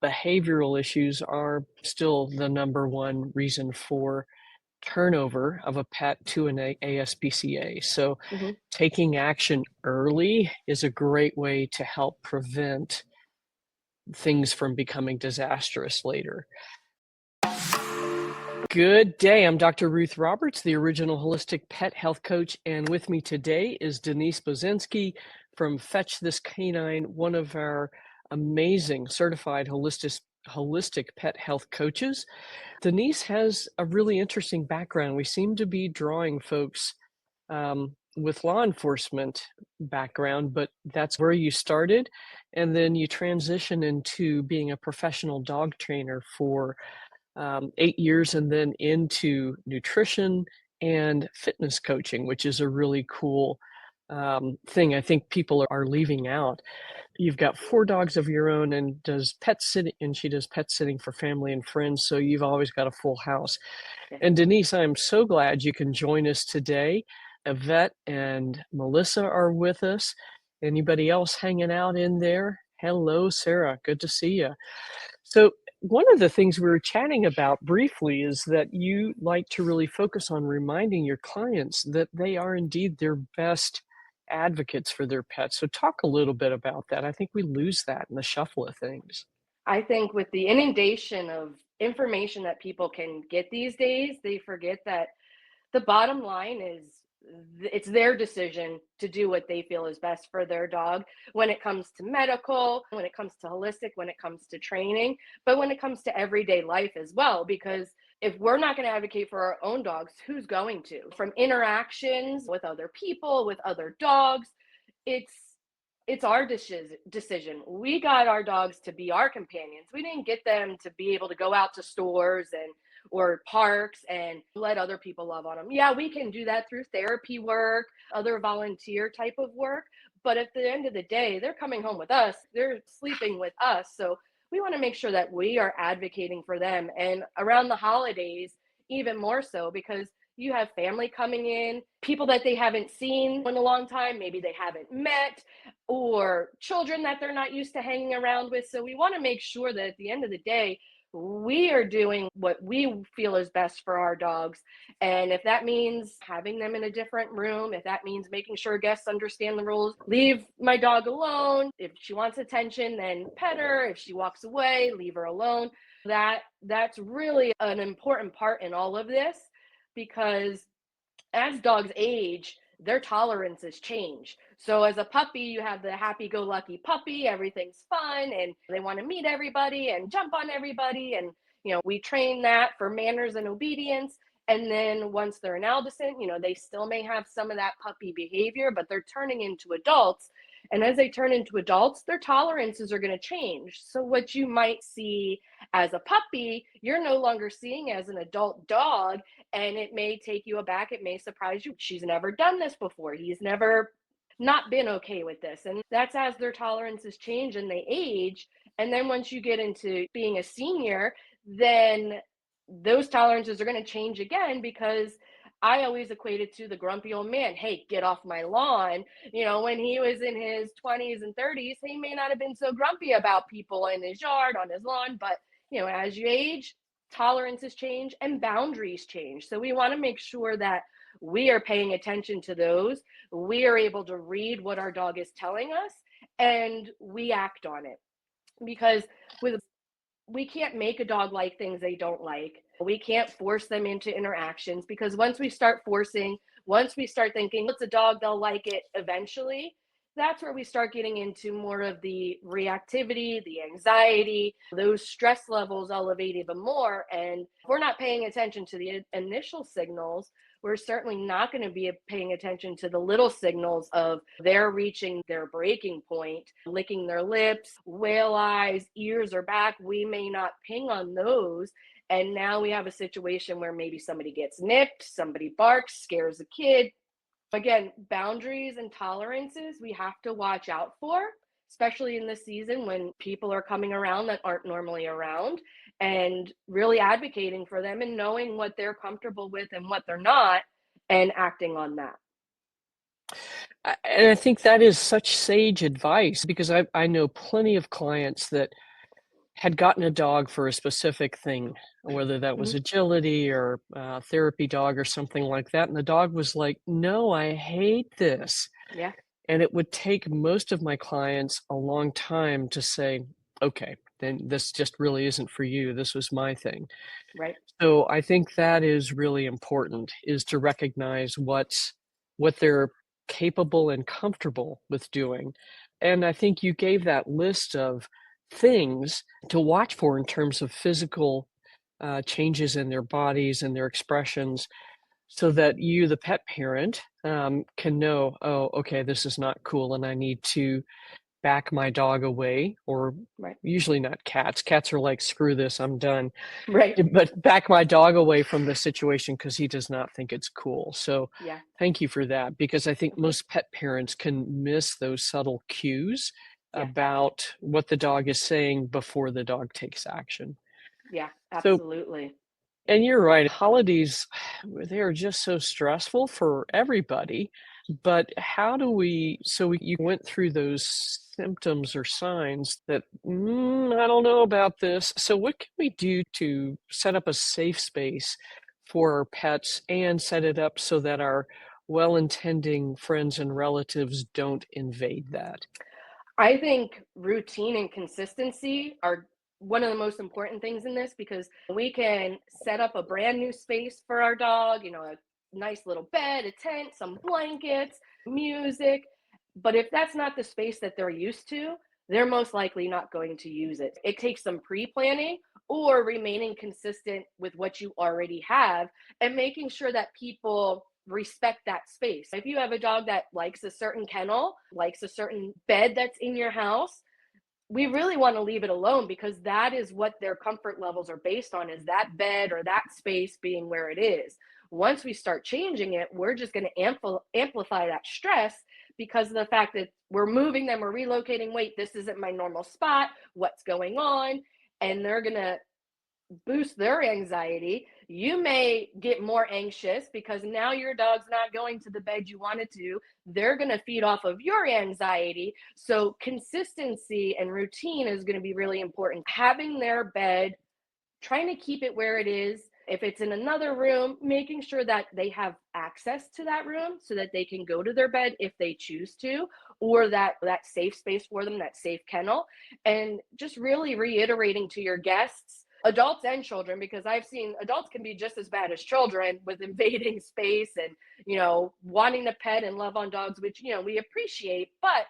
Behavioral issues are still the number one reason for turnover of a pet to an ASPCA. So Mhm. taking action early is a great way to help prevent things from becoming disastrous later. Good day. I'm Dr. Ruth Roberts, the original holistic pet health coach, and with me today is Denise Bozenski from Fetch This Canine, one of our amazing certified holistic pet health coaches. Denise has a really interesting background. We seem to be drawing folks with law enforcement background, but that's where you started, and then you transition into being a professional dog trainer for 8 years, and then into nutrition and fitness coaching, which is a really cool thing I think people are leaving out. You've got 4 dogs of your own and does pet sitting, and she does pet sitting for family and friends, so you've always got a full house. Yeah. And Denise, I'm so glad you can join us today. Yvette and Melissa are with us. Anybody else hanging out in there? Hello, Sarah. Good to see you. So, one of the things we were chatting about briefly is that you like to really focus on reminding your clients that they are indeed their best advocates for their pets. So, talk a little bit about that. I think we lose that in the shuffle of things. I think with the inundation of information that people can get these days, they forget that the bottom line is it's their decision to do what they feel is best for their dog when it comes to medical, when it comes to holistic, when it comes to training, but when it comes to everyday life as well. Because if we're not going to advocate for our own dogs, who's going to? From interactions with other people, with other dogs, it's it's our decision. We got our dogs to be our companions. We didn't get them to be able to go out to stores and or parks and let other people love on them. Yeah, we can do that through therapy work, other volunteer type of work. But at the end of the day, they're coming home with us, they're sleeping with us. So we want to make sure that we are advocating for them. And around the holidays, even more so, because you have family coming in, people that they haven't seen in a long time, maybe they haven't met, or children that they're not used to hanging around with. So we want to make sure that at the end of the day, we are doing what we feel is best for our dogs. And if that means having them in a different room, if that means making sure guests understand the rules, leave my dog alone. If she wants attention, then pet her. If she walks away, leave her alone. That's really an important part in all of this, because as dogs age, their tolerances change. So as a puppy, you have the happy-go-lucky puppy, everything's fun, and they want to meet everybody and jump on everybody. And, we train that for manners and obedience. And then once they're an adolescent, they still may have some of that puppy behavior, but they're turning into adults. And as they turn into adults, their tolerances are going to change. So what you might see as a puppy, you're no longer seeing as an adult dog, and it may take you aback. It may surprise you. She's never done this before. He's never not been okay with this. And that's as their tolerances change and they age. And then once you get into being a senior, then those tolerances are going to change again, because I always equated to the grumpy old man. Hey, get off my lawn. When he was in his 20s and 30s, he may not have been so grumpy about people in his yard, on his lawn, but as you age, tolerances change and boundaries change. So we want to make sure that we are paying attention to those. We are able to read what our dog is telling us and we act on it. Because with we can't make a dog like things they don't like. We can't force them into interactions, because once we start thinking it's a dog, they'll like it eventually, that's where we start getting into more of the reactivity, the anxiety, those stress levels elevate even more. And if we're not paying attention to the initial signals, we're certainly not going to be paying attention to the little signals of they're reaching their breaking point, licking their lips, whale eyes, ears are back. We may not ping on those. And now we have a situation where maybe somebody gets nipped, somebody barks, scares a kid. Again, boundaries and tolerances we have to watch out for, especially in the season when people are coming around that aren't normally around, and really advocating for them and knowing what they're comfortable with and what they're not, and acting on that. And I think that is such sage advice, because I know plenty of clients that had gotten a dog for a specific thing, whether that was Mhm. agility or therapy dog or something like that. And the dog was like, no, I hate this. Yeah, And it would take most of my clients a long time to say, okay, then this just really isn't for you. This was my thing. right. So I think that is really important, is to recognize what they're capable and comfortable with doing. And I think you gave that list of things to watch for in terms of physical changes in their bodies and their expressions so that you, the pet parent, can know, oh, okay, this is not cool and I need to back my dog away, or Right. usually not cats. Cats are like, screw this, I'm done. Right. But back my dog away from the situation because he does not think it's cool. So Yeah. thank you for that, because I think Of course. most pet parents can miss those subtle cues Yeah. about what the dog is saying before the dog takes action. Yeah. So, Absolutely. and you're right, holidays, they are just so stressful for everybody. But how do we, you went through those symptoms or signs that, I don't know about this. So, what can we do to set up a safe space for our pets and set it up so that our well intending friends and relatives don't invade that? I think routine and consistency are one of the most important things in this because we can set up a brand new space for our dog, a nice little bed, a tent, some blankets, music. But if that's not the space that they're used to, they're most likely not going to use it. It takes some pre planning or remaining consistent with what you already have and making sure that people respect that space. If you have a dog that likes a certain kennel, likes a certain bed that's in your house, we really want to leave it alone because that is what their comfort levels are based on, is that bed or that space being where it is. Once we start changing it, we're just going to amplify that stress because of the fact that we're moving them, we're relocating. Wait, this isn't my normal spot. What's going on? And they're going to boost their anxiety. You may get more anxious because now your dog's not going to the bed you wanted to. They're going to feed off of your anxiety. So, consistency and routine is going to be really important. Having their bed, trying to keep it where it is. If it's in another room, making sure that they have access to that room so that they can go to their bed if they choose to, or that safe space for them, that safe kennel. And just really reiterating to your guests, adults and children, because I've seen adults can be just as bad as children with invading space and, wanting to pet and love on dogs, which, we appreciate. But,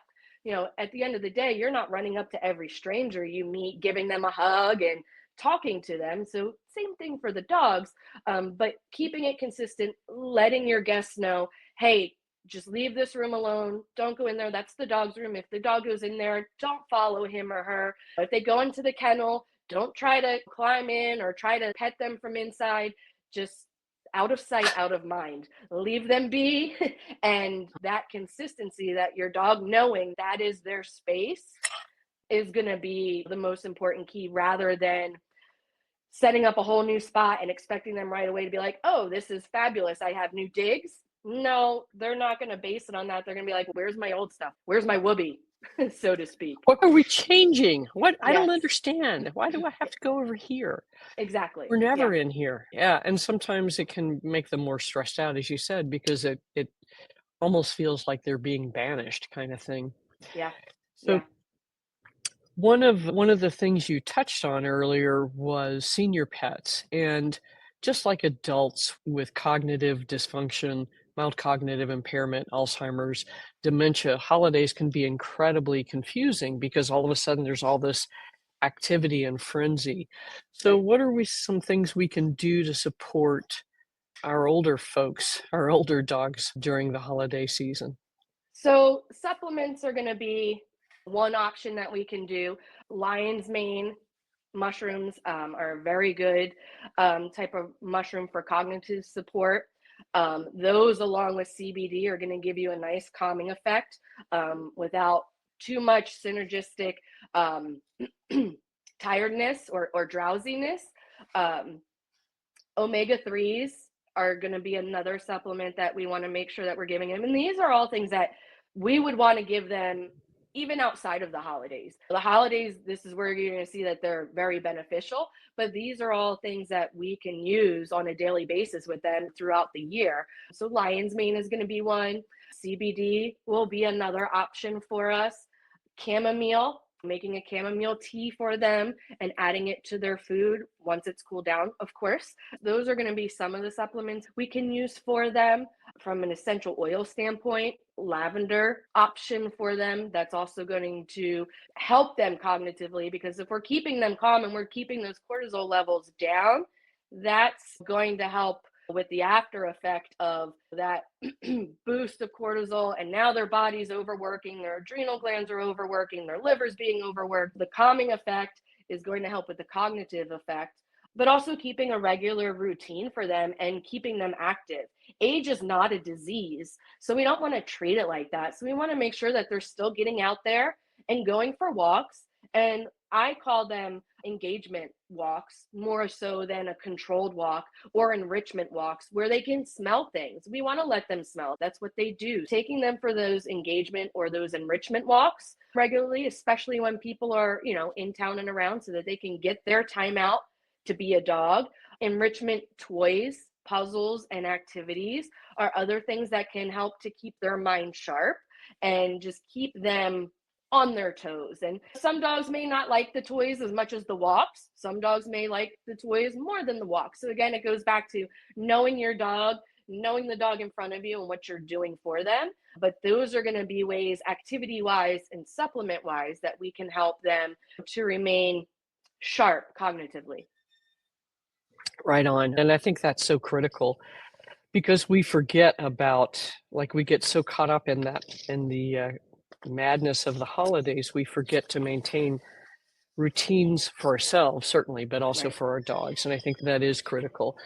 at the end of the day, you're not running up to every stranger you meet, giving them a hug and talking to them. So, same thing for the dogs, but keeping it consistent, letting your guests know, hey, just leave this room alone. Don't go in there. That's the dog's room. If the dog goes in there, don't follow him or her. If they go into the kennel, don't try to climb in or try to pet them from inside. Just out of sight, out of mind. Leave them be. And that consistency, that your dog knowing that is their space, is going to be the most important key rather than setting up a whole new spot and expecting them right away to be like, oh, this is fabulous. I have new digs. No, they're not going to base it on that. They're going to be like, where's my old stuff? Where's my whoopee, so to speak? What are we changing? What? I don't Yes, understand. Why do I have to go over here? exactly. We're Yeah, never in here. Yeah, and sometimes it can make them more stressed out, as you said, because it almost feels like they're being banished kind of thing. yeah, So yeah, one of the things you touched on earlier was senior pets, and just like adults with cognitive dysfunction, mild cognitive impairment, Alzheimer's, dementia, holidays can be incredibly confusing because all of a sudden there's all this activity and frenzy. So right. what are some things we can do to support our older folks, our older dogs during the holiday season? So supplements are going to be one option that we can do. Lion's mane mushrooms are a very good type of mushroom for cognitive support. Those, along with CBD, are going to give you a nice calming effect without too much synergistic um, tiredness or drowsiness. Um, Omega 3s are going to be another supplement that we want to make sure that we're giving them. And these are all things that we would want to give them even outside of the holidays. The holidays, this is where you're going to see that they're very beneficial, but these are all things that we can use on a daily basis with them throughout the year. So lion's mane is going to be one. CBD will be another option for us. Chamomile, making a chamomile tea for them and adding it to their food once it's cooled down, of course. Those are going to be some of the supplements we can use for them. From an essential oil standpoint, lavender option for them. That's also going to help them cognitively, because if we're keeping them calm and we're keeping those cortisol levels down, that's going to help with the after effect of that boost of cortisol. And now their body's overworking, their adrenal glands are overworking, their liver's being overworked. The calming effect is going to help with the cognitive effect, but also keeping a regular routine for them and keeping them active. Age is not a disease, so we don't want to treat it like that. So we want to make sure that they're still getting out there and going for walks. And I call them engagement walks more so than a controlled walk, or enrichment walks where they can smell things. We want to let them smell. That's what they do. Taking them for those engagement or those enrichment walks regularly, especially when people are, in town and around, so that they can get their time out to be a dog. Enrichment toys, puzzles, and activities are other things that can help to keep their mind sharp and just keep them on their toes. And some dogs may not like the toys as much as the walks. Some dogs may like the toys more than the walks. So again, it goes back to knowing your dog, knowing the dog in front of you and what you're doing for them. But those are going to be ways, activity wise and supplement wise, that we can help them to remain sharp cognitively. Right on. And I think that's so critical, because we forget about, like, we get so caught up in the madness of the holidays, we forget to maintain routines for ourselves, certainly, but also Right. for our dogs. And I think that is critical.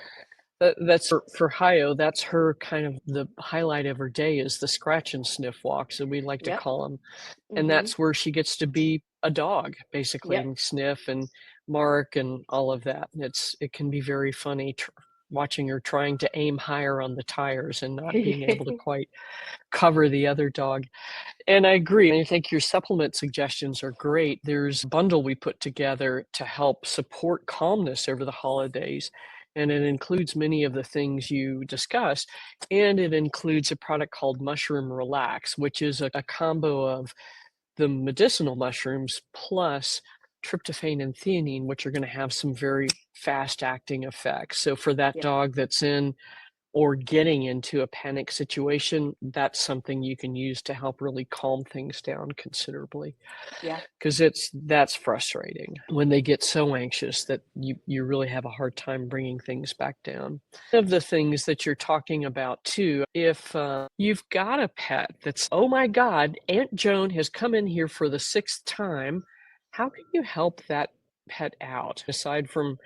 That's for Hayo, that's her kind of the highlight of her day, is the scratch and sniff walks, and we like to Yep. call them. And Mm-hmm. that's where she gets to be a dog, basically, Yep. and sniff and mark and all of that. And it can be very funny watching her trying to aim higher on the tires and not being able to quite cover the other dog. And I agree. I think your supplement suggestions are great. There's a bundle we put together to help support calmness over the holidays. And it includes many of the things you discussed. And it includes a product called Mushroom Relax, which is a combo of the medicinal mushrooms plus tryptophan and theanine, which are going to have some very fast acting effects. So for that Yep. dog that's in or getting into a panic situation, that's something you can use to help really calm things down considerably. Yeah. Because that's frustrating when they get so anxious that you really have a hard time bringing things back down. One of the things that you're talking about too, if you've got a pet that's, oh my God, Aunt Joan has come in here for the 6th time, how can you help that pet out aside from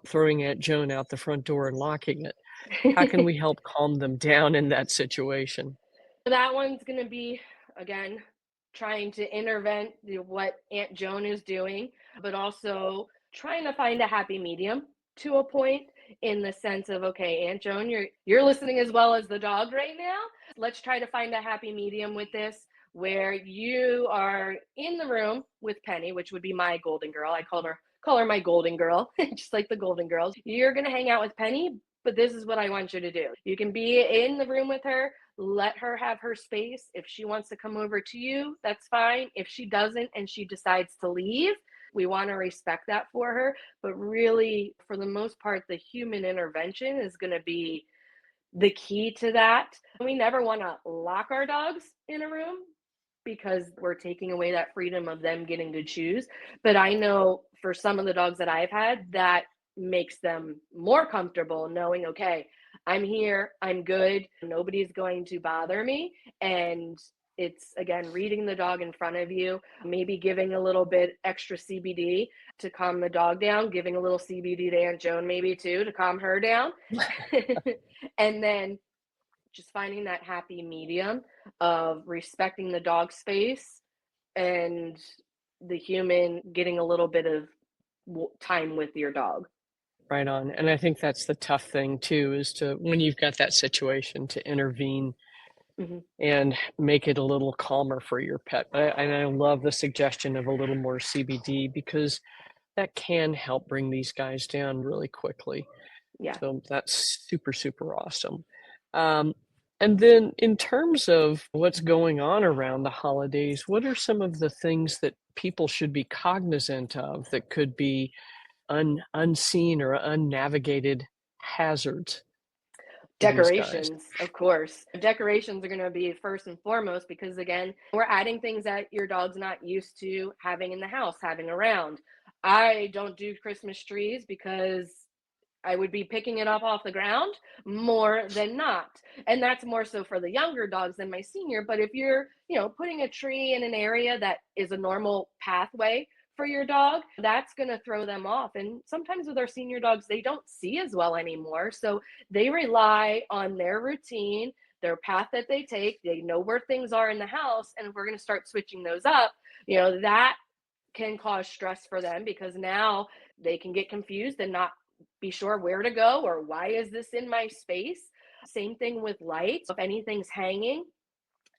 throwing Aunt Joan out the front door and locking it? How can we help calm them down in that situation? That one's going to be, again, trying to intervene what Aunt Joan is doing, but also trying to find a happy medium to a point, in the sense of, okay, Aunt Joan, you're listening as well as the dog right now. Let's try to find a happy medium with this, where you are in the room with Penny, which would be my golden girl. I call her my golden girl, just like the Golden Girls. You're going to hang out with Penny, but this is what I want you to do. You can be in the room with her, let her have her space. If she wants to come over to you, that's fine. If she doesn't and she decides to leave, we want to respect that for her. But really, for the most part, the human intervention is going to be the key to that. We never want to lock our dogs in a room, because we're taking away that freedom of them getting to choose. But I know for some of the dogs that I've had, that makes them more comfortable knowing, okay, I'm here, I'm good, nobody's going to bother me. And it's, again, reading the dog in front of you, maybe giving a little bit extra CBD to calm the dog down, giving a little CBD to Aunt Joan maybe too to calm her down. And then just finding that happy medium of respecting the dog space and the human getting a little bit of time with your dog. Right on. And I think that's the tough thing too, is to, when you've got that situation, to intervene Mhm. and make it a little calmer for your pet. And I love the suggestion of a little more CBD because that can help bring these guys down really quickly. Yeah. So that's super, super awesome. Um, and then in terms of what's going on around the holidays, what are some of the things that people should be cognizant of that could be unseen or unnavigated hazards for these guys? Decorations, of course. Decorations are going to be first and foremost because, again, we're adding things that your dog's not used to having in the house, having around. I don't do Christmas trees because I would be picking it up off the ground more than not. And that's more so for the younger dogs than my senior. But if you're, putting a tree in an area that is a normal pathway for your dog, that's going to throw them off. And sometimes with our senior dogs, they don't see as well anymore. So they rely on their routine, their path that they take. They know where things are in the house. And if we're going to start switching those up, that can cause stress for them because now they can get confused and not be sure where to go or why is this in my space. Same thing with lights. If anything's hanging,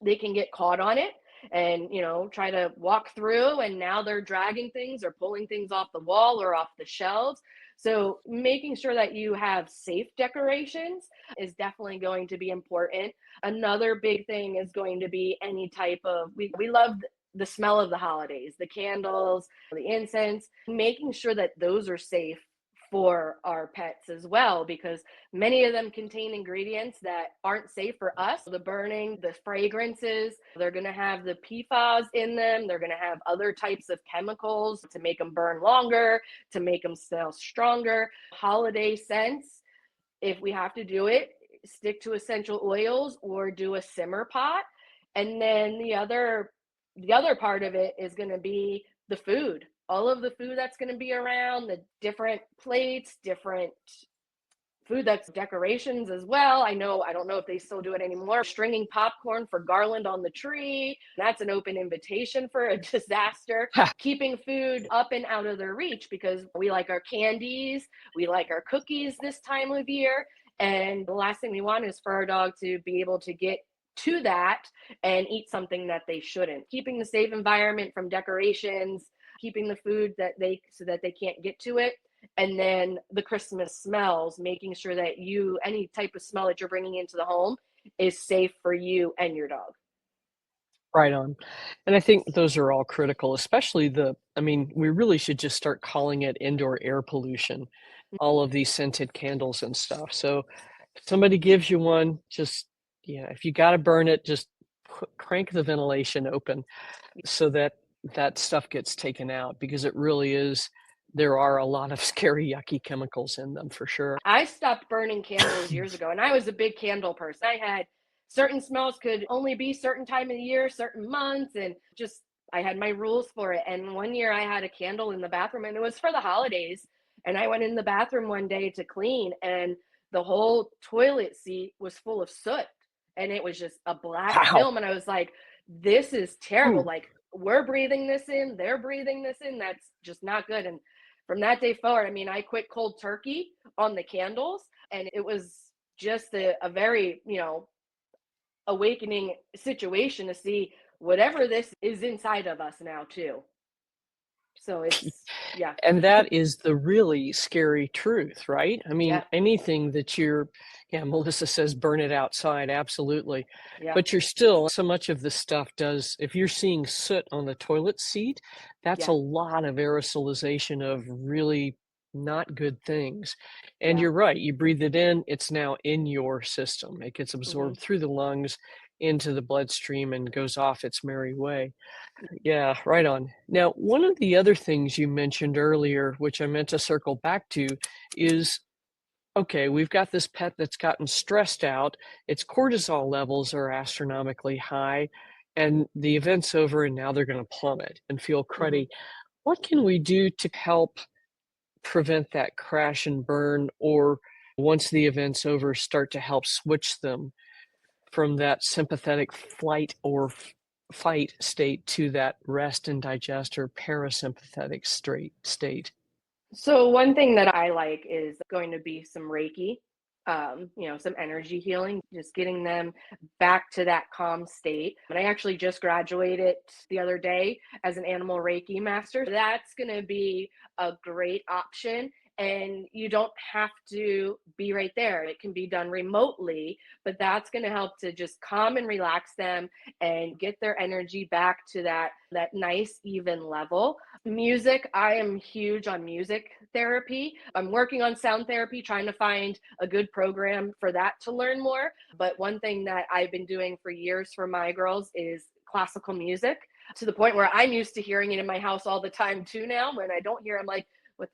they can get caught on it and try to walk through, and now they're dragging things or pulling things off the wall or off the shelves. So making sure that you have safe decorations is definitely going to be important. Another big thing is going to be any type of, we love the smell of the holidays, the candles, the incense, making sure that those are safe for our pets as well, because many of them contain ingredients that aren't safe for us. The burning, the fragrances, they're going to have the PFAS in them. They're going to have other types of chemicals to make them burn longer, to make them smell stronger. Holiday scents, if we have to do it, stick to essential oils or do a simmer pot. And then the other part of it is going to be the food, all of the food that's going to be around, the different plates, different food that's decorations as well. I don't know if they still do it anymore. Stringing popcorn for garland on the tree. That's an open invitation for a disaster. Ha, Keeping food up and out of their reach because we like our candies, we like our cookies this time of year. And the last thing we want is for our dog to be able to get to that and eat something that they shouldn't. Keeping the safe environment from decorations, keeping the food that they so that they can't get to it, and then the Christmas smells, making sure that any type of smell that you're bringing into the home is safe for you and your dog. right on. And I think those are all critical, especially I mean, we really should just start calling it indoor air pollution, all of these scented candles and stuff. So if somebody gives you one, just, if you got to burn it, just crank the ventilation open so that that stuff gets taken out because it really is, there are a lot of scary, yucky chemicals in them for sure. I stopped burning candles years ago, and I was a big candle person. I had certain smells could only be certain time of the year, certain months, and just I had my rules for it. And one year I had a candle in the bathroom, and it was for the holidays. And I went in the bathroom one day to clean, and the whole toilet seat was full of soot, and it was just a black Wow. film. And I was like, "This is terrible. Mm. Like we're breathing this in, they're breathing this in. That's just not good." And from that day forward, I mean, I quit cold turkey on the candles, and it was just a very, awakening situation to see whatever this is inside of us now too. So it's yeah, And that is the really scary truth, right? I mean, yeah, anything that yeah, Melissa says burn it outside, absolutely. yeah, But you're still, so much of this stuff does, if you're seeing soot on the toilet seat, that's a yeah, lot of aerosolization of really not good things. And yeah. you're right, you breathe it in, it's now in your system. It gets Hmm. absorbed through the lungs into the bloodstream and goes off its merry way. Yeah, right on. Now, one of the other things you mentioned earlier, which I meant to circle back to, is okay, we've got this pet that's gotten stressed out, its cortisol levels are astronomically high, and the event's over, and now they're going to plummet and feel Hmm. cruddy. What can we do to help prevent that crash and burn, or once the event's over, start to help switch them from that sympathetic flight or fight state to that rest and digest or parasympathetic state. So one thing that I like is going to be some Reiki. some energy healing, just getting them back to that calm state. And I actually just graduated the other day as an animal Reiki master. That's going to be a great option. And you don't have to be right there. It can be done remotely, but that's going to help to just calm and relax them and get their energy back to that nice even level. Music, I am huge on music therapy. I'm working on sound therapy, trying to find a good program for that to learn more. But one thing that I've been doing for years for my girls is classical music, to the point where I'm used to hearing it in my house all the time too now. When I don't hear, I'm like,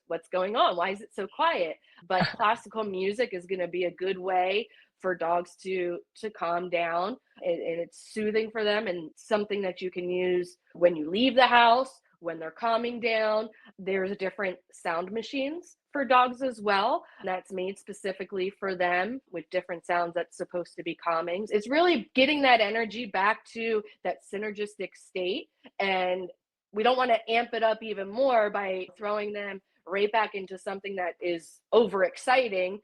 what's going on? Why is it so quiet? But classical music is going to be a good way for dogs to calm down, and it's soothing for them, and something that you can use when you leave the house, when they're calming down. There's different sound machines for dogs as well that's made specifically for them, with different sounds that's supposed to be calming. It's really getting that energy back to that synergistic state, and we don't want to amp it up even more by throwing them right back into something that is overexciting.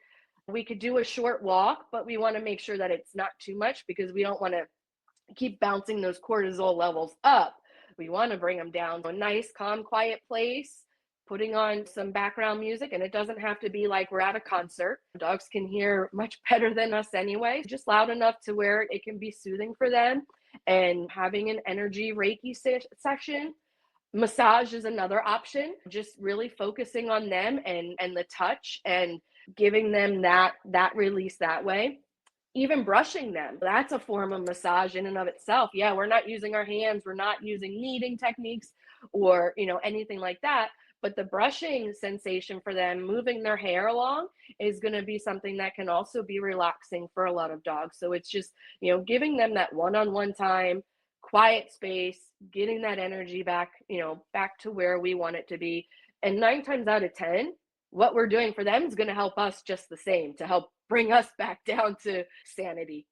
We could do a short walk, but we want to make sure that it's not too much, because we don't want to keep bouncing those cortisol levels up. We want to bring them down to a nice, calm, quiet place, putting on some background music. And it doesn't have to be like we're at a concert. Dogs can hear much better than us anyway, just loud enough to where it can be soothing for them. And having an energy Reiki session. Massage is another option, just really focusing on them and the touch, and giving them that release that way. Even brushing them, that's a form of massage in and of itself. Yeah, we're not using our hands, we're not using kneading techniques or anything like that, but the brushing sensation for them, moving their hair along, is going to be something that can also be relaxing for a lot of dogs. So it's just giving them that one-on-one time, quiet space, getting that energy back, back to where we want it to be. And 9 times out of 10, what we're doing for them is going to help us just the same, to help bring us back down to sanity.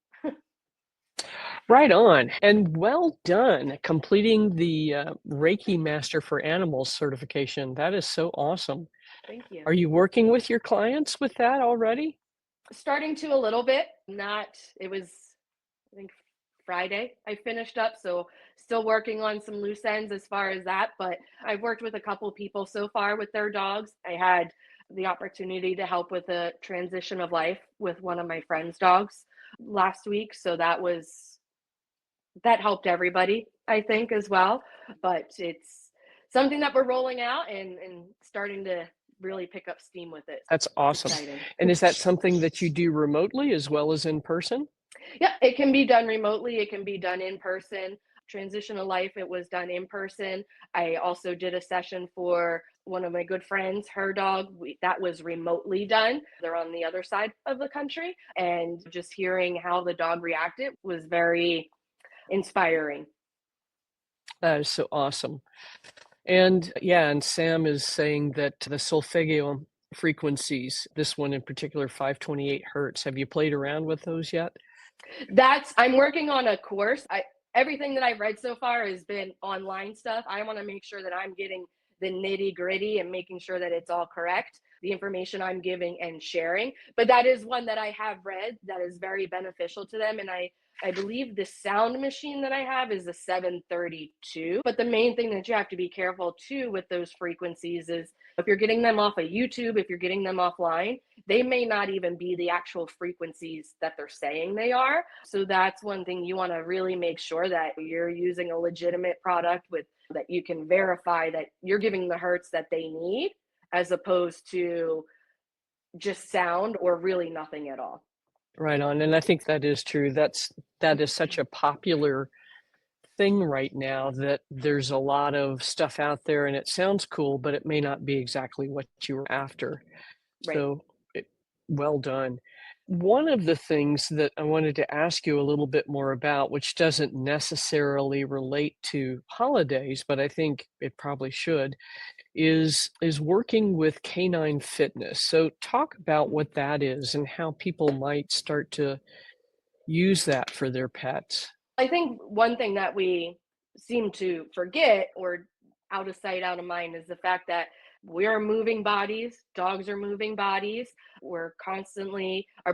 Right on. And well done completing the Reiki Master for Animals certification. That is so awesome. Thank you. Are you working with your clients with that already? Starting to a little bit, it was, I think, Friday I finished up. So still working on some loose ends as far as that. But I've worked with a couple of people so far with their dogs. I had the opportunity to help with a transition of life with one of my friend's dogs last week. So that helped everybody, I think, as well. But it's something that we're rolling out and starting to really pick up steam with it. That's awesome. Exciting. And is that something that you do remotely as well as in person? Yeah, it can be done remotely. It can be done in person. Transition of life, it was done in person. I also did a session for one of my good friends, her dog. That was remotely done. They're on the other side of the country. And just hearing how the dog reacted was very inspiring. That is so awesome. And yeah, and Sam is saying that the solfeggio frequencies, this one in particular, 528 hertz, have you played around with those yet? I'm working on a course. Everything that I've read so far has been online stuff. I want to make sure that I'm getting the nitty gritty and making sure that it's all correct, the information I'm giving and sharing. But that is one that I have read that is very beneficial to them. And I believe the sound machine that I have is a 732. But the main thing that you have to be careful too with those frequencies is, if you're getting them off of YouTube, if you're getting them offline, they may not even be the actual frequencies that they're saying they are. So that's one thing you want to really make sure that you're using a legitimate product with that you can verify that you're giving the hertz that they need, as opposed to just sound or really nothing at all. Right on. And I think that is true. That is such a popular thing right now, that there's a lot of stuff out there and it sounds cool, but it may not be exactly what you were after. Right. So well done. One of the things that I wanted to ask you a little bit more about, which doesn't necessarily relate to holidays, but I think it probably should, is working with canine fitness. So talk about what that is and how people might start to use that for their pets. I think one thing that we seem to forget, or out of sight, out of mind, is the fact that We are moving bodies, dogs are moving bodies. Our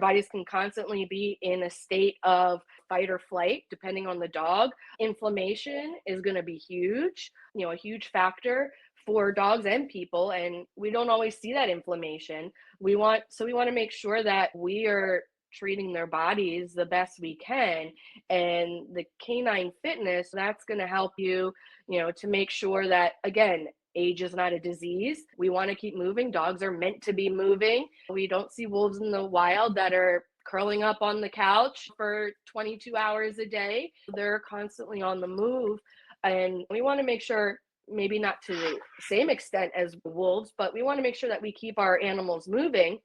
bodies can constantly be in a state of fight or flight, depending on the dog. Inflammation is going to be huge, a huge factor for dogs and people. And we don't always see that inflammation. We want to make sure that we are treating their bodies the best we can. And the canine fitness, that's going to help you, to make sure that, again, age is not a disease. We want to keep moving. Dogs are meant to be moving. We don't see wolves in the wild that are curling up on the couch for 22 hours a day. They're constantly on the move. And we want to make sure, maybe not to the same extent as wolves, but we want to make sure that we keep our animals moving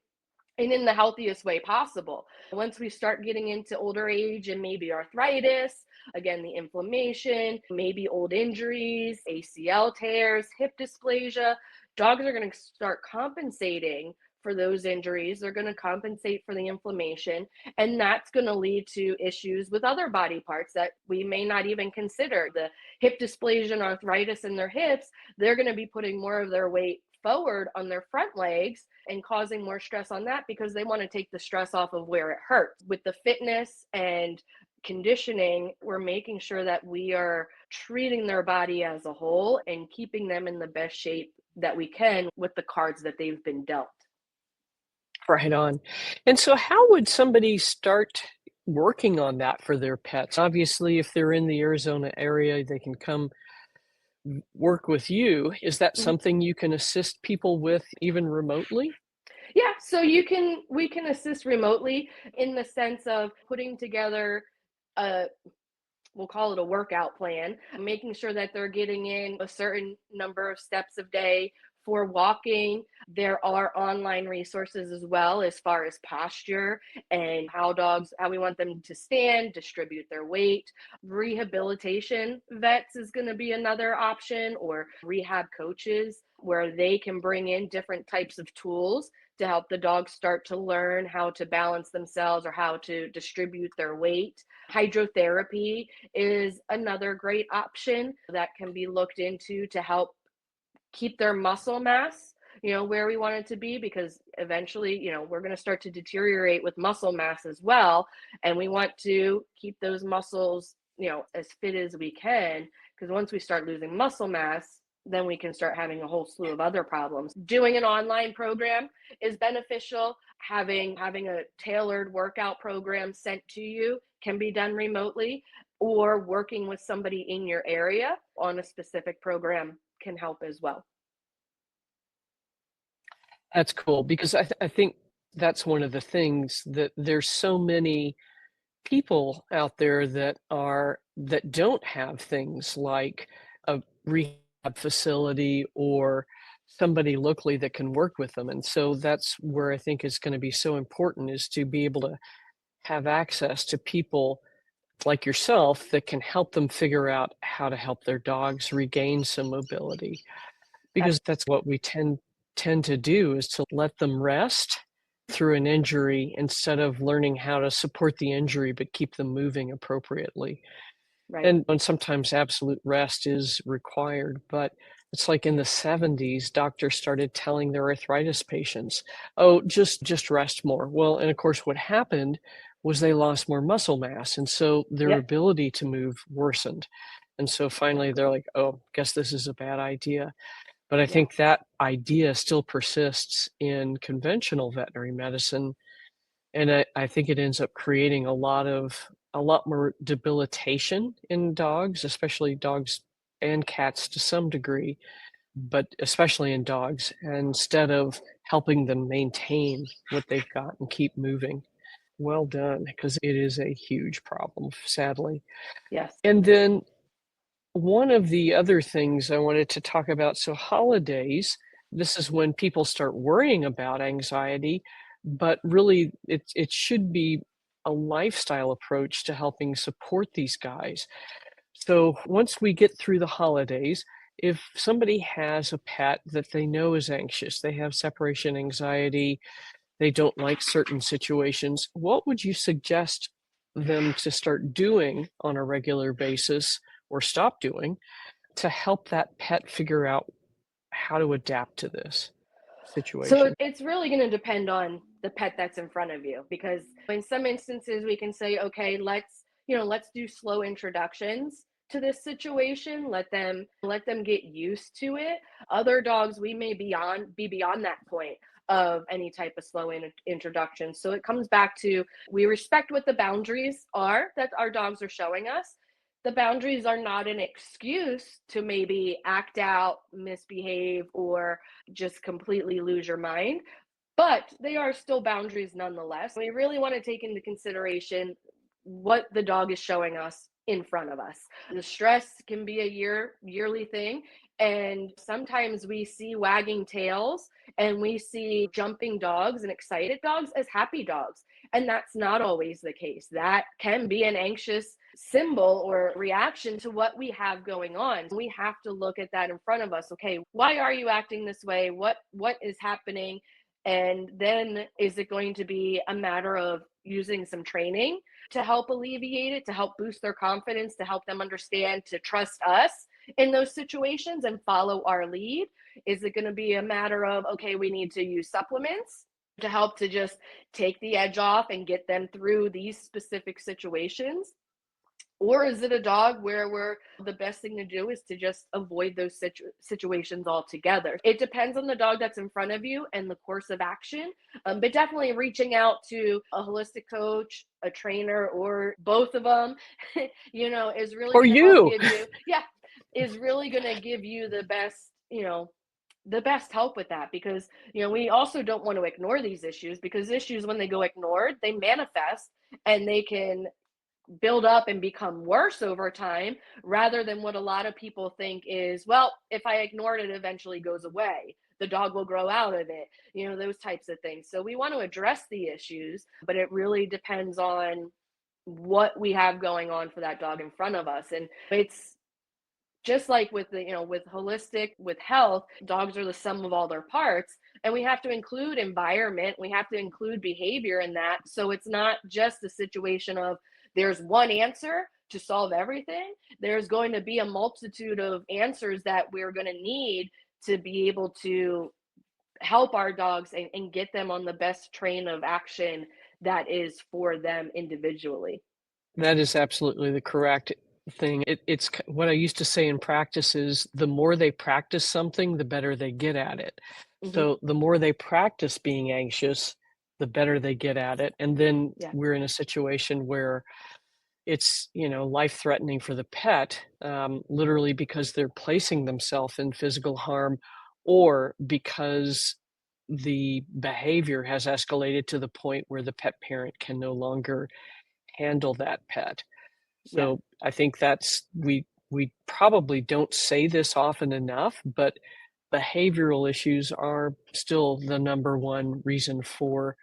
and in the healthiest way possible. Once we start getting into older age and maybe arthritis, again, the inflammation, maybe old injuries, ACL tears, hip dysplasia, dogs are going to start compensating for those injuries. They're going to compensate for the inflammation, and that's going to lead to issues with other body parts that we may not even consider. The hip dysplasia and arthritis in their hips, they're going to be putting more of their weight forward on their front legs and causing more stress on that because they want to take the stress off of where it hurts. With the fitness and conditioning, we're making sure that we are treating their body as a whole and keeping them in the best shape that we can with the cards that they've been dealt. Right on. And so how would somebody start working on that for their pets? Obviously, if they're in the Arizona area, they can come work with you. Is that Mhm. something you can assist people with even remotely? Yeah, so we can assist remotely in the sense of putting together a, we'll call it a workout plan, making sure that they're getting in a certain number of steps a day for walking. There are online resources as well as far as posture and how we want them to stand, distribute their weight. Rehabilitation vets is going to be another option, or rehab coaches where they can bring in different types of tools to help the dogs start to learn how to balance themselves or how to distribute their weight. Hydrotherapy is another great option that can be looked into to help keep their muscle mass, where we want it to be, because eventually, we're going to start to deteriorate with muscle mass as well. And we want to keep those muscles, as fit as we can, because once we start losing muscle mass, then we can start having a whole slew of other problems. Doing an online program is beneficial. Having a tailored workout program sent to you can be done remotely, or working with somebody in your area on a specific program can help as well. That's cool because I think that's one of the things that there's so many people out there that don't have things like a rehab facility or somebody locally that can work with them. And so that's where I think is going to be so important is to be able to have access to people like yourself that can help them figure out how to help their dogs regain some mobility because that's what we tend to do is to let them rest through an injury instead of learning how to support the injury but keep them moving appropriately. Right. And sometimes absolute rest is required, but it's like in the 70s, doctors started telling their arthritis patients, "Oh, just rest more." Well, and of course, what happened was they lost more muscle mass, and so their Yep. ability to move worsened. And so finally, they're like, "Oh, guess this is a bad idea." But I Yeah. think that idea still persists in conventional veterinary medicine, and I think it ends up creating a lot more debilitation in dogs, especially dogs and cats to some degree, but especially in dogs, instead of helping them maintain what they've got and keep moving. Well done, because it is a huge problem, sadly. Yes. And then one of the other things I wanted to talk about, so holidays, this is when people start worrying about anxiety, but really it should be a lifestyle approach to helping support these guys. So once we get through the holidays, if somebody has a pet that they know is anxious, they have separation anxiety, they don't like certain situations, what would you suggest them to start doing on a regular basis or stop doing to help that pet figure out how to adapt to this So situation? it's really going to depend on the pet that's in front of you, because in some instances we can say, okay, let's do slow introductions to this situation. Let them get used to it. Other dogs, we may be beyond that point of any type of slow introduction. So it comes back to, we respect what the boundaries are that our dogs are showing us. The boundaries are not an excuse to maybe act out, misbehave, or just completely lose your mind, but they are still boundaries nonetheless. We really want to take into consideration what the dog is showing us in front of us. The stress can be a yearly thing, and sometimes we see wagging tails and we see jumping dogs and excited dogs as happy dogs, and that's not always the case. That can be an anxious symbol or reaction to what we have going on. We have to look at that in front of us. Okay, why are you acting this way? What is happening? And then is it going to be a matter of using some training to help alleviate it, to help boost their confidence, to help them understand to trust us in those situations and follow our lead? Is it going to be a matter of, okay, we need to use supplements to help to just take the edge off and get them through these specific situations? Or is it a dog where the best thing to do is to just avoid those situations altogether? It depends on the dog that's in front of you and the course of action. But definitely reaching out to a holistic coach, a trainer, or both of them, is really Or going to help you? give you, yeah, is really going to give you the best help with that. Because we also don't want to ignore these issues, because issues, when they go ignored, they manifest and they can build up and become worse over time, rather than what a lot of people think is, well, if I ignore it, it eventually goes away. The dog will grow out of it, those types of things. So we want to address the issues, but it really depends on what we have going on for that dog in front of us. And it's just like with with holistic, with health, dogs are the sum of all their parts. And we have to include environment, we have to include behavior in that. So it's not just a situation of there's one answer to solve everything. There's going to be a multitude of answers that we're going to need to be able to help our dogs and get them on the best train of action that is for them individually. That is absolutely the correct thing. What I used to say in practice is the more they practice something, the better they get at it. Hmm. So the more they practice being anxious, the better they get at it. And then Yeah. we're in a situation where it's, life-threatening for the pet, literally because they're placing themselves in physical harm, or because the behavior has escalated to the point where the pet parent can no longer handle that pet. Yeah. So I think we probably don't say this often enough, but behavioral issues are still the number one reason for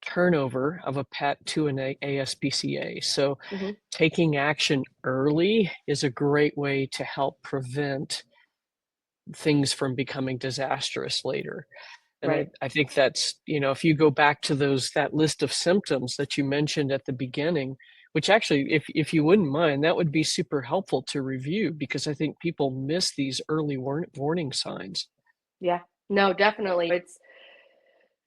turnover of a pet to an ASPCA. So Hmm. taking action early is a great way to help prevent things from becoming disastrous later. And I, Right. I think that's, if you go back to that list of symptoms that you mentioned at the beginning, which actually, if you wouldn't mind, that would be super helpful to review, because I think people miss these early warning signs. Yeah. No, definitely. It's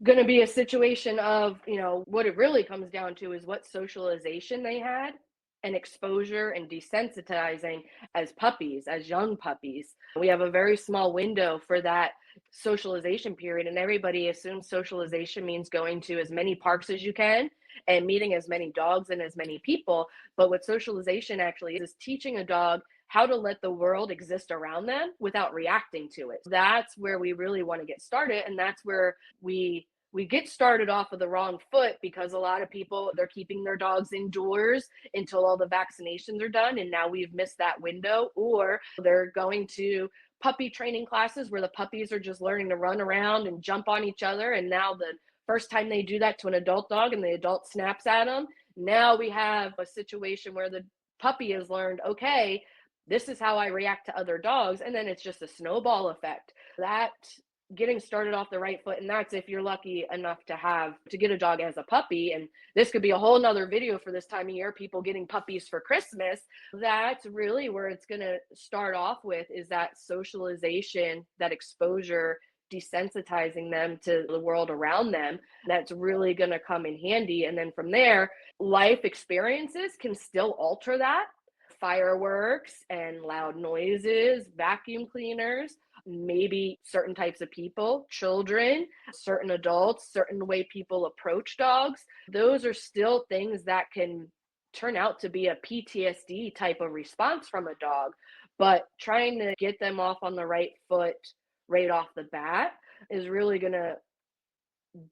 going to be a situation of, what it really comes down to is what socialization they had and exposure and desensitizing as puppies, as young puppies. We have a very small window for that socialization period, and everybody assumes socialization means going to as many parks as you can and meeting as many dogs and as many people. But what socialization actually is teaching a dog how to let the world exist around them without reacting to it. That's where we really want to get started, and that's where we get started off of the wrong foot, because a lot of people, they're keeping their dogs indoors until all the vaccinations are done, and now we've missed that window. Or they're going to puppy training classes where the puppies are just learning to run around and jump on each other, and now the first time they do that to an adult dog and the adult snaps at them, now we have a situation where the puppy has learned, okay, this is how I react to other dogs, and then it's just a snowball effect. That getting started off the right foot. And that's if you're lucky enough to get a dog as a puppy. And this could be a whole nother video for this time of year, people getting puppies for Christmas. That's really where it's going to start off with, is that socialization, that exposure, desensitizing them to the world around them. That's really going to come in handy. And then from there, life experiences can still alter that. Fireworks and loud noises, vacuum cleaners, maybe certain types of people, children, certain adults, certain way people approach dogs. Those are still things that can turn out to be a PTSD type of response from a dog. But trying to get them off on the right foot right off the bat is really going to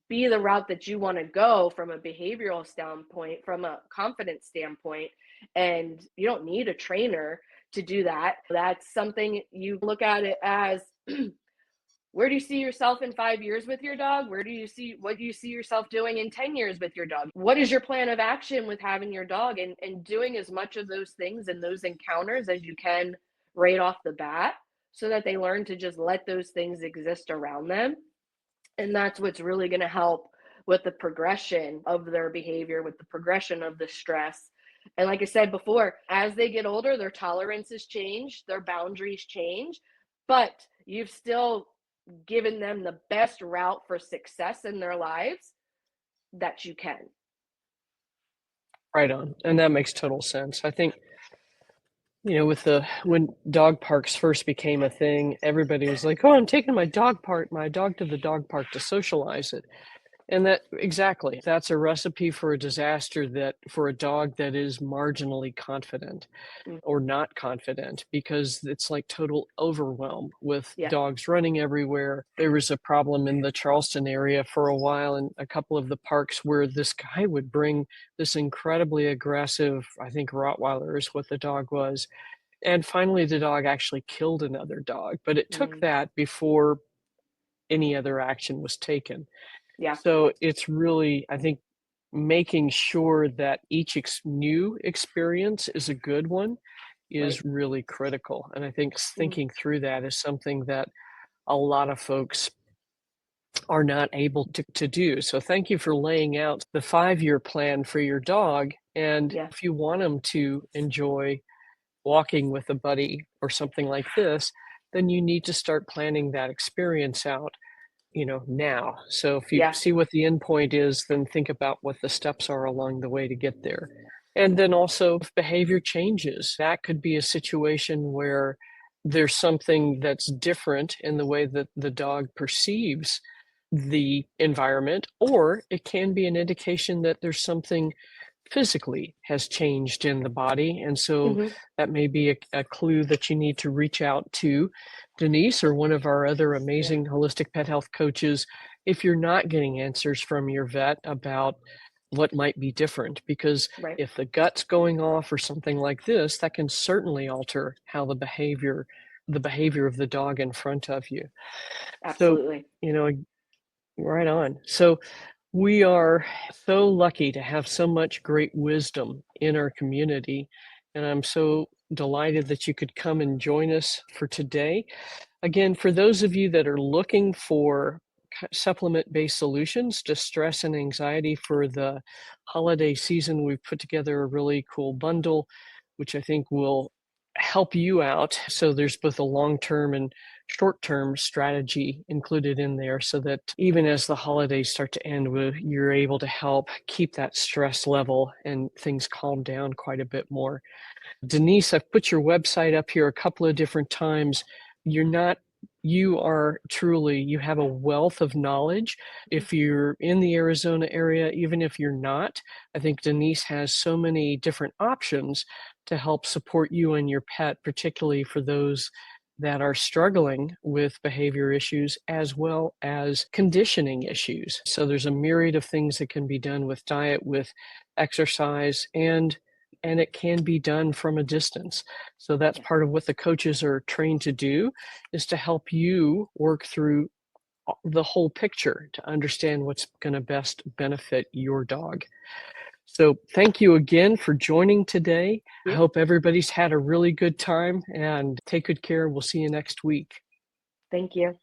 be the route that you want to go from a behavioral standpoint, from a confidence standpoint. And you don't need a trainer to do that. That's something you look at it as, where do you see yourself in 5 years with your dog? What do you see yourself doing in 10 years with your dog? What is your plan of action with having your dog, and doing as much of those things and those encounters as you can right off the bat, so that they learn to just let those things exist around them. And that's what's really going to help with the progression of their behavior, with the progression of the stress. And like I said before, as they get older, their tolerances change, their boundaries change, but you've still given them the best route for success in their lives that you can. Right on. And that makes total sense. I think, when dog parks first became a thing, everybody was like, "Oh, I'm taking my dog to the dog park to socialize it." And that's a recipe for a disaster, that for a dog that is marginally confident or not confident, because it's like total overwhelm with dogs running everywhere. There was a problem in the Charleston area for a while in a couple of the parks where this guy would bring this incredibly aggressive, I think Rottweiler is what the dog was. And finally, the dog actually killed another dog, but it took that before any other action was taken. Yeah. So it's really, I think, making sure that each new experience is a good one is really critical. And I think thinking through that is something that a lot of folks are not able to do. So thank you for laying out the 5-year plan for your dog. And if you want them to enjoy walking with a buddy or something like this, then you need to start planning that experience out now. So if you see what the end point is, then think about what the steps are along the way to get there. And then also, if behavior changes, that could be a situation where there's something that's different in the way that the dog perceives the environment, or it can be an indication that there's something physically has changed in the body. And so that may be a clue that you need to reach out to Denise or one of our other amazing holistic pet health coaches if you're not getting answers from your vet about what might be different. Because if the gut's going off or something like this, that can certainly alter how the behavior of the dog in front of you. Absolutely. So, right on. So we are so lucky to have so much great wisdom in our community, and I'm so delighted that you could come and join us for today. Again, for those of you that are looking for supplement-based solutions to stress and anxiety for the holiday season, we've put together a really cool bundle, which I think will help you out. So there's both a long-term and short-term strategy included in there, so that even as the holidays start to end, you're able to help keep that stress level and things calm down quite a bit more. Denise, I've put your website up here a couple of different times. You have a wealth of knowledge. If you're in the Arizona area, even if you're not, I think Denise has so many different options to help support you and your pet, particularly for those that are struggling with behavior issues as well as conditioning issues. So there's a myriad of things that can be done with diet, with exercise, and it can be done from a distance. So that's part of what the coaches are trained to do, is to help you work through the whole picture to understand what's going to best benefit your dog. So thank you again for joining today. I hope everybody's had a really good time, and take good care. We'll see you next week. Thank you.